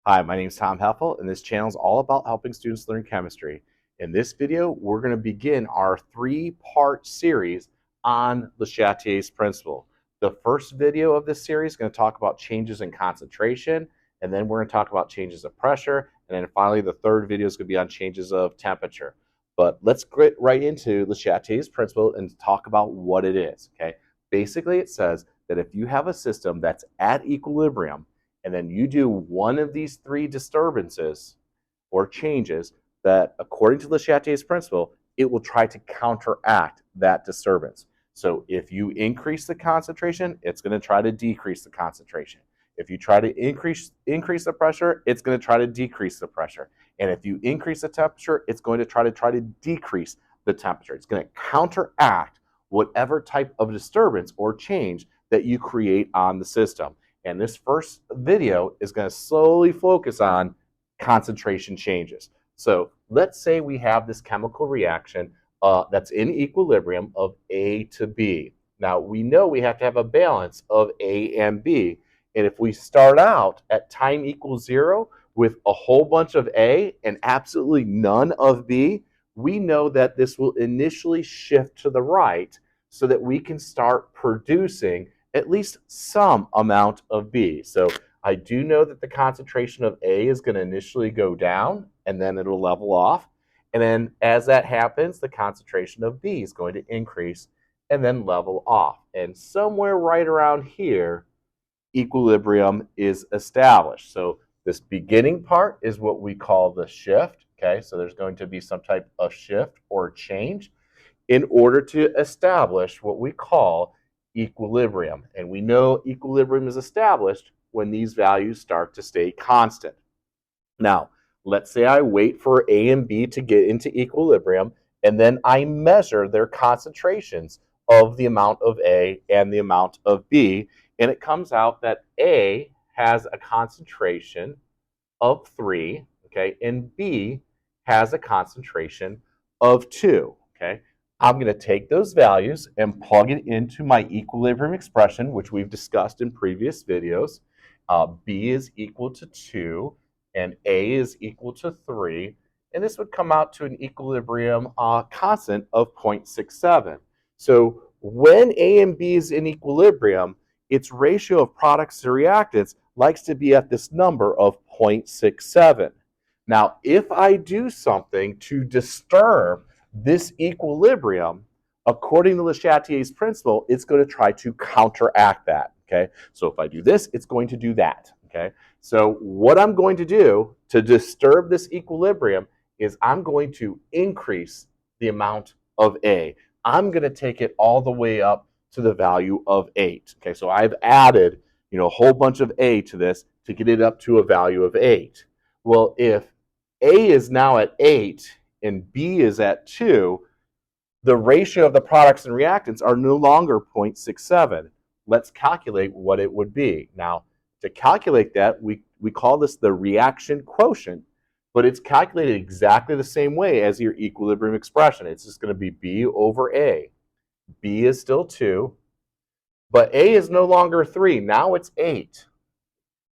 Hi, my name is Tom Heffel, and this channel is all about helping students learn chemistry. In this video, we're going to begin our three-part series on LeChatelier's principle. The first video of this series is going to talk about changes in concentration, and then we're going to talk about changes of pressure, and then finally the third video is going to be on changes of temperature. But let's get right into LeChatelier's principle and talk about what it is. Okay, basically it says that if you have a system that's at equilibrium, and then you do one of these three disturbances or changes, that according to LeChatelier's principle, it will try to counteract that disturbance. So if you increase the concentration, it's going to try to decrease the concentration. If you try to increase the pressure, it's going to try to decrease the pressure. And if you increase the temperature, it's going to try to decrease the temperature. It's going to counteract whatever type of disturbance or change that you create on the system. And this first video is going to slowly focus on concentration changes. So let's say we have this chemical reaction that's in equilibrium of A to B. Now we know we have to have a balance of A and B. And if we start out at time equals 0 with a whole bunch of A and absolutely none of B, we know that this will initially shift to the right so that we can start producing at least some amount of B. So I do know that the concentration of A is going to initially go down, and then it'll level off. And then as that happens, the concentration of B is going to increase and then level off. And somewhere right around here, equilibrium is established. So this beginning part is what we call the shift. Okay, so there's going to be some type of shift or change in order to establish what we call equilibrium. And we know equilibrium is established when these values start to stay constant. Now, let's say I wait for A and B to get into equilibrium, and then I measure their concentrations of the amount of A and the amount of B, and it comes out that A has a concentration of 3, okay, and B has a concentration of 2, okay. I'm going to take those values and plug it into my equilibrium expression, which we've discussed in previous videos. B is equal to 2, and A is equal to 3, and this would come out to an equilibrium constant of 0.67. So when A and B is in equilibrium, its ratio of products to reactants likes to be at this number of 0.67. Now, if I do something to disturb this equilibrium, according to LeChatelier's principle, it's going to try to counteract that. Okay, so if I do this, it's going to do that. Okay, so what I'm going to do to disturb this equilibrium is I'm going to increase the amount of A. I'm going to take it all the way up to the value of 8. Okay, so I've added, a whole bunch of A to this to get it up to a value of 8. Well, if A is now at 8 and B is at 2, the ratio of the products and reactants are no longer 0.67. Let's calculate what it would be. Now, to calculate that, we call this the reaction quotient, but it's calculated exactly the same way as your equilibrium expression. It's just going to be B over A. B is still 2, but A is no longer 3. Now it's 8.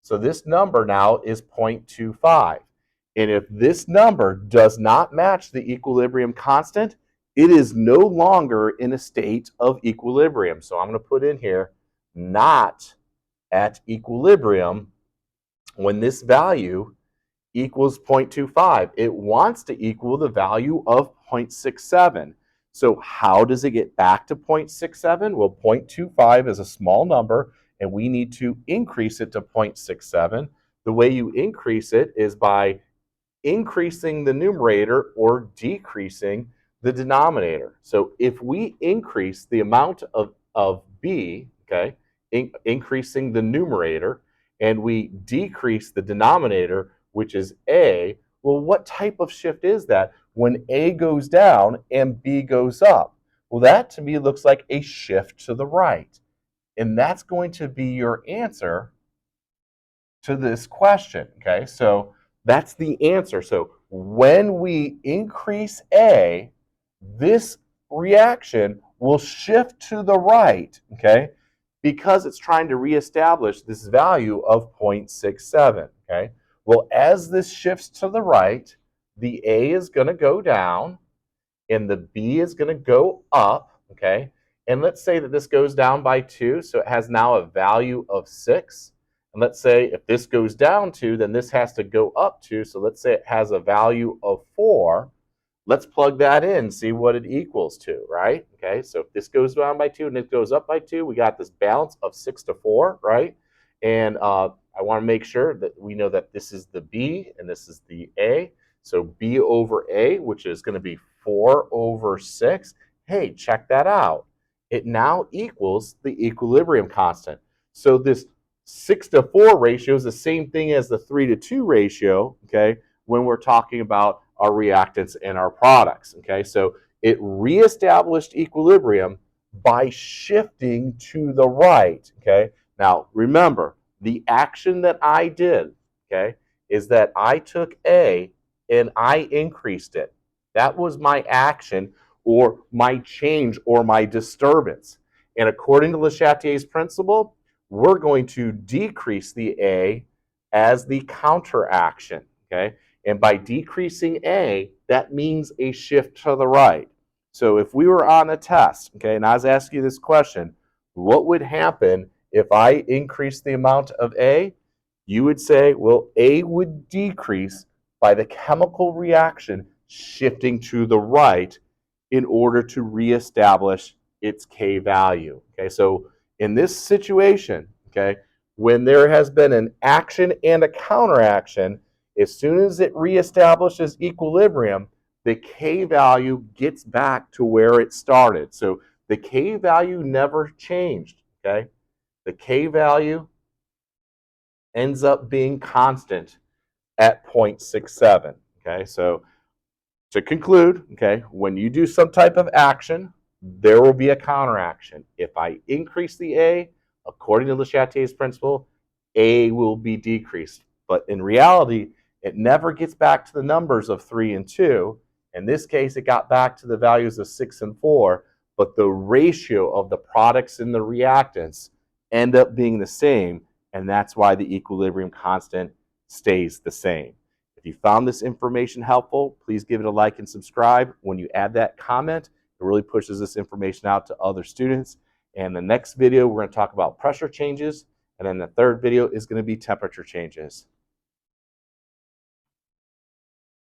So this number now is 0.25. And if this number does not match the equilibrium constant, it is no longer in a state of equilibrium. So I'm going to put in here, not at equilibrium when this value equals 0.25. It wants to equal the value of 0.67. So how does it get back to 0.67? Well, 0.25 is a small number, and we need to increase it to 0.67. The way you increase it is by increasing the numerator or decreasing the denominator. So if we increase the amount of B, okay, increasing the numerator, and we decrease the denominator, which is A, well, what type of shift is that when A goes down and B goes up? Well, that to me looks like a shift to the right. And that's going to be your answer to this question, okay? So that's the answer. So when we increase A, this reaction will shift to the right, okay? Because it's trying to reestablish this value of 0.67, okay? Well, as this shifts to the right, the A is going to go down and the B is going to go up, okay? And let's say that this goes down by 2, so it has now a value of 6. And let's say if this goes down 2, then this has to go up 2, so let's say it has a value of 4. Let's plug that in, see what it equals to, right? Okay, so if this goes down by 2 and it goes up by 2, we got this balance of 6 to 4, right? And I want to make sure that we know that this is the B and this is the A. So B over A, which is going to be 4 over 6. Hey, check that out. It now equals the equilibrium constant. So this 6 to 4 ratio is the same thing as the 3 to 2 ratio, okay, when we're talking about our reactants and our products, okay? So it reestablished equilibrium by shifting to the right, okay? Now, remember, the action that I did, okay, is that I took A and I increased it. That was my action or my change or my disturbance. And according to LeChatelier's principle, we're going to decrease the A as the counteraction, okay? And by decreasing A, that means a shift to the right. So if we were on a test, okay, and I was asking you this question, what would happen if I increase the amount of A? You would say, well, A would decrease by the chemical reaction shifting to the right in order to reestablish its K value. Okay, so in this situation, okay, when there has been an action and a counteraction, as soon as it reestablishes equilibrium, the K value gets back to where it started. So the K value never changed, okay? The K value ends up being constant at 0.67, okay? So to conclude, okay, when you do some type of action, there will be a counteraction. If I increase the A, according to LeChatelier's principle, A will be decreased. But in reality, it never gets back to the numbers of 3 and 2. In this case, it got back to the values of 6 and 4, but the ratio of the products and the reactants end up being the same, and that's why the equilibrium constant stays the same. If you found this information helpful, please give it a like and subscribe. When you add that comment, it really pushes this information out to other students. And the next video, we're going to talk about pressure changes. And then the third video is going to be temperature changes.